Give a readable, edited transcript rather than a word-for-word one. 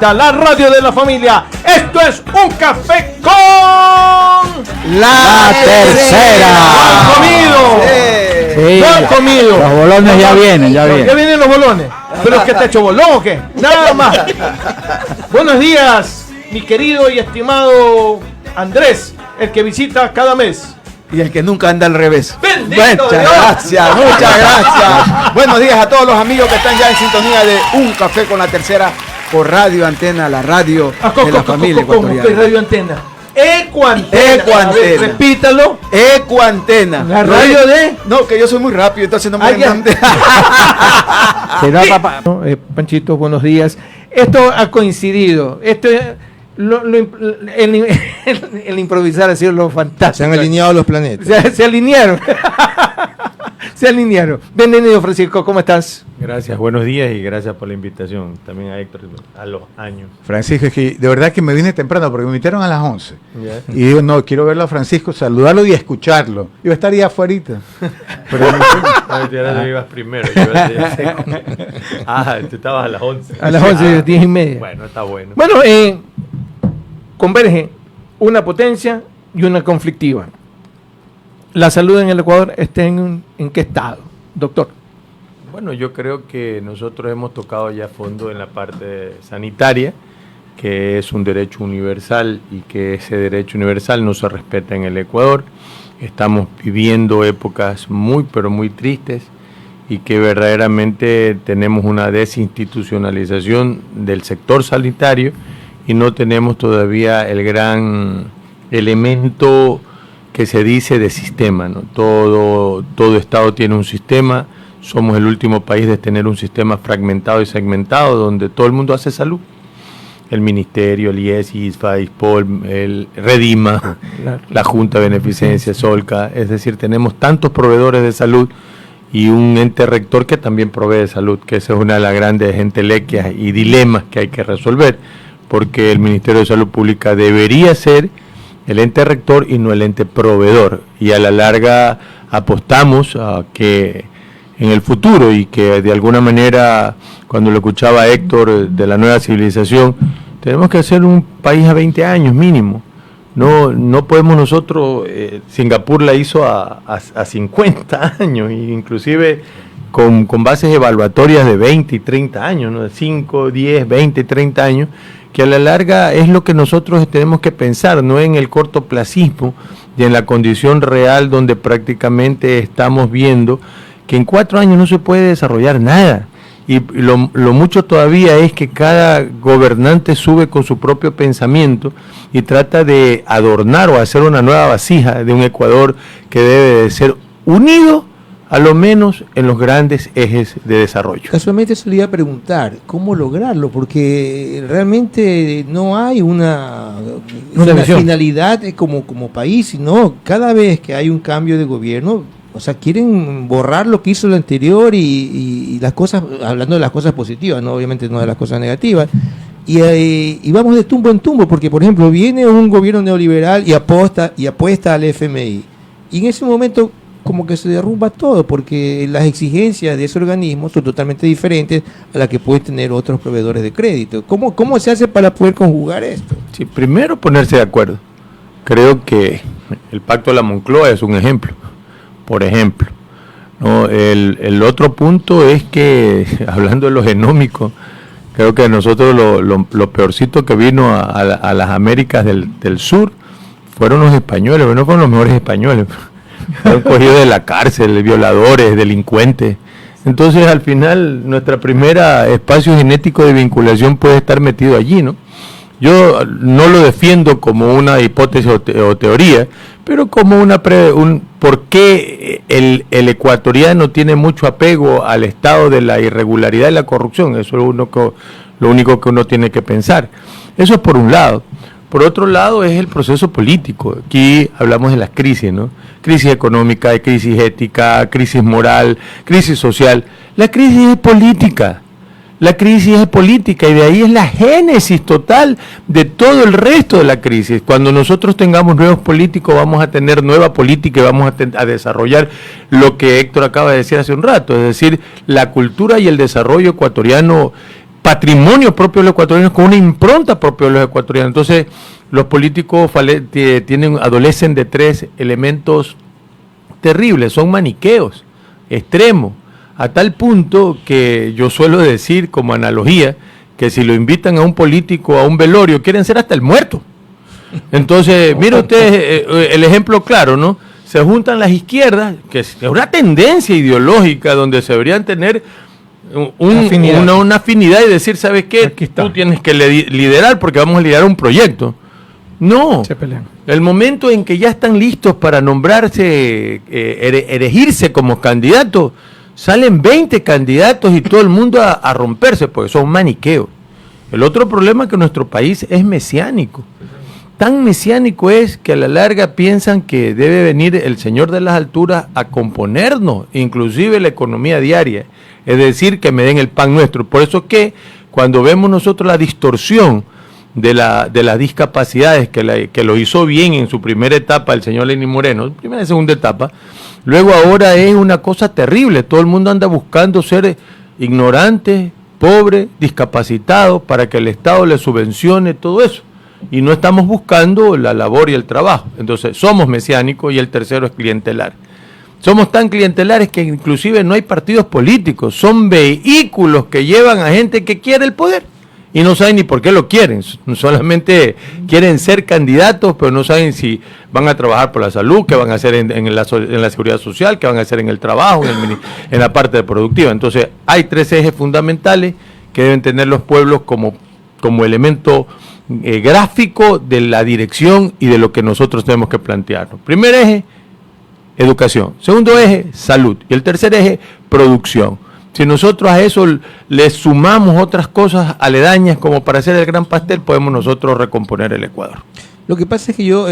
La radio de la familia. Esto es Un Café con La Tercera. ¿No han comido? Sí. ¿No han comido? Los bolones ya vienen, ¿Ya vienen los bolones? ¿Pero es que te ha hecho bolón o qué? Nada más. Buenos días, mi querido y estimado Andrés, el que visita cada mes. Y el que nunca anda al revés. ¡Bendito Muchas Dios! gracias, muchas gracias. Buenos días a todos los amigos que están ya en sintonía de Un Café con la Tercera por Radio Antena, la radio de la familia ecuatoriana. Radio Antena. Ecuantena. Ecuantena. A ver, repítalo. Ecuantena. La radio de... No, que yo soy muy rápido, entonces no me entiende. Panchito, buenos días. Esto ha coincidido. Esto es... el improvisar ha sido lo fantástico. Se han alineado los planetas. Se alinearon. Se alinearon. Bienvenido, Francisco, ¿cómo estás? Gracias, buenos días y gracias por la invitación. También a Héctor a los años. Francisco, es que de verdad que me vine temprano porque me invitaron a las 11. ¿Ya? Y digo, no, quiero verlo a Francisco, saludarlo y escucharlo. Iba a estar ahí afuerita. Pero No, ibas primero. Tú estabas a las 11. A las 11, 10 y media. Bueno, está bueno. Bueno, converge una potencia y una conflictiva. ¿La salud en el Ecuador está en qué estado, doctor? Bueno, yo creo que nosotros hemos tocado ya a fondo en la parte sanitaria, que es un derecho universal y que ese derecho universal no se respeta en el Ecuador. Estamos viviendo épocas muy, pero muy tristes y que verdaderamente tenemos una desinstitucionalización del sector sanitario y no tenemos todavía el gran elemento que se dice de sistema, ¿no? Todo Estado tiene un sistema. Somos el último país de tener un sistema fragmentado y segmentado donde todo el mundo hace salud. El Ministerio, el IES, ISFA, ISPOL, el Redima, la Junta de Beneficencia, Solca. Es decir, tenemos tantos proveedores de salud y un ente rector que también provee de salud, que esa es una de las grandes entelequias y dilemas que hay que resolver, porque el Ministerio de Salud Pública debería ser el ente rector y no el ente proveedor. Y a la larga apostamos a que en el futuro y que de alguna manera, cuando lo escuchaba a Héctor de la nueva civilización, tenemos que hacer un país a 20 años mínimo. No podemos nosotros, Singapur la hizo a 50 años, inclusive con bases evaluatorias de 20 y 30 años, ¿no? De 5, 10, 20, 30 años, que a la larga es lo que nosotros tenemos que pensar, no en el cortoplacismo y en la condición real donde prácticamente estamos viendo que en 4 años no se puede desarrollar nada. Y lo mucho todavía es que cada gobernante sube con su propio pensamiento y trata de adornar o hacer una nueva vasija de un Ecuador que debe de ser unido a lo menos en los grandes ejes de desarrollo. Casualmente se le iba a preguntar cómo lograrlo, porque realmente no hay una finalidad como país, sino cada vez que hay un cambio de gobierno, o sea, quieren borrar lo que hizo lo anterior y las cosas, hablando de las cosas positivas, no obviamente no de las cosas negativas, y vamos de tumbo en tumbo, porque por ejemplo viene un gobierno neoliberal y apuesta al FMI, y en ese momento como que se derrumba todo, porque las exigencias de ese organismo son totalmente diferentes a las que pueden tener otros proveedores de crédito. ¿Cómo se hace para poder conjugar esto? Sí, primero ponerse de acuerdo. Creo que el Pacto de la Moncloa es un ejemplo. Por ejemplo, ¿no? El otro punto es que, hablando de lo genómico, creo que nosotros lo peorcito que vino a las Américas del Sur fueron los españoles, pero no fueron los mejores españoles. Fueron cogidos de la cárcel, violadores, delincuentes. Entonces, al final, nuestra primera espacio genético de vinculación puede estar metido allí, ¿no? Yo no lo defiendo como una hipótesis o teoría, pero como por qué el ecuatoriano tiene mucho apego al estado de la irregularidad y la corrupción. Eso es lo único que uno tiene que pensar. Eso es por un lado. Por otro lado es el proceso político. Aquí hablamos de las crisis, ¿no? Crisis económica, crisis ética, crisis moral, crisis social. La crisis es política. La crisis es política y de ahí es la génesis total de todo el resto de la crisis. Cuando nosotros tengamos nuevos políticos vamos a tener nueva política y vamos a desarrollar lo que Héctor acaba de decir hace un rato, es decir, la cultura y el desarrollo ecuatoriano patrimonio propio de los ecuatorianos, con una impronta propia de los ecuatorianos. Entonces, los políticos adolecen de 3 elementos terribles, son maniqueos, extremos, a tal punto que yo suelo decir como analogía, que si lo invitan a un político a un velorio, quieren ser hasta el muerto. Entonces, mire usted el ejemplo claro, ¿no? Se juntan las izquierdas, que es una tendencia ideológica donde se deberían tener una afinidad y decir, ¿sabes qué? Tú tienes que liderar porque vamos a liderar un proyecto. No, el momento en que ya están listos para nombrarse, erigirse como candidatos, salen 20 candidatos y todo el mundo a romperse, porque son maniqueos. El otro problema es que nuestro país es mesiánico. Tan mesiánico es que a la larga piensan que debe venir el Señor de las alturas a componernos, inclusive la economía diaria, es decir, que me den el pan nuestro. Por eso que cuando vemos nosotros la distorsión de las discapacidades, que lo hizo bien en su primera etapa el señor Lenín Moreno, primera y segunda etapa, luego ahora es una cosa terrible, todo el mundo anda buscando ser ignorante, pobre, discapacitado, para que el Estado le subvencione todo eso. Y no estamos buscando la labor y el trabajo. Entonces somos mesiánicos y el tercero es clientelar. Somos tan clientelares que inclusive no hay partidos políticos, son vehículos que llevan a gente que quiere el poder y no saben ni por qué lo quieren, solamente quieren ser candidatos, pero no saben si van a trabajar por la salud, qué van a hacer en la seguridad social, qué van a hacer en el trabajo, en la parte productiva. Entonces hay 3 ejes fundamentales que deben tener los pueblos como elemento gráfico de la dirección y de lo que nosotros tenemos que plantearnos. Primer eje, educación. Segundo eje, salud. Y el tercer eje, producción. Si nosotros a eso le sumamos otras cosas aledañas como para hacer el gran pastel, podemos nosotros recomponer el Ecuador. Lo que pasa es que yo